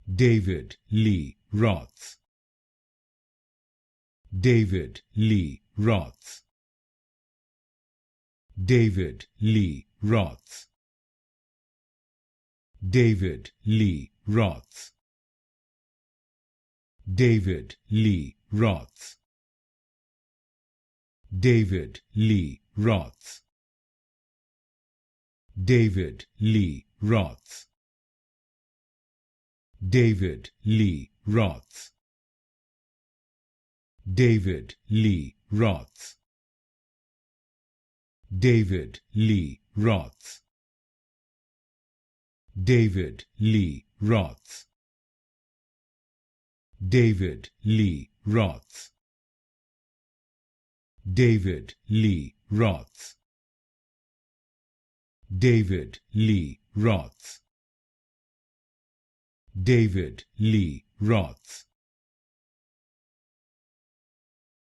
David Lee Roth. David Lee Roth. David Lee Roth. David Lee Roth. David Lee Roth. David Lee Roth. David Lee Roth. David Lee Roth. David Lee Roth. David Lee Roth. David Lee Roth. David Lee Roth. David Lee Roth. David Lee Roth. David Lee Roth.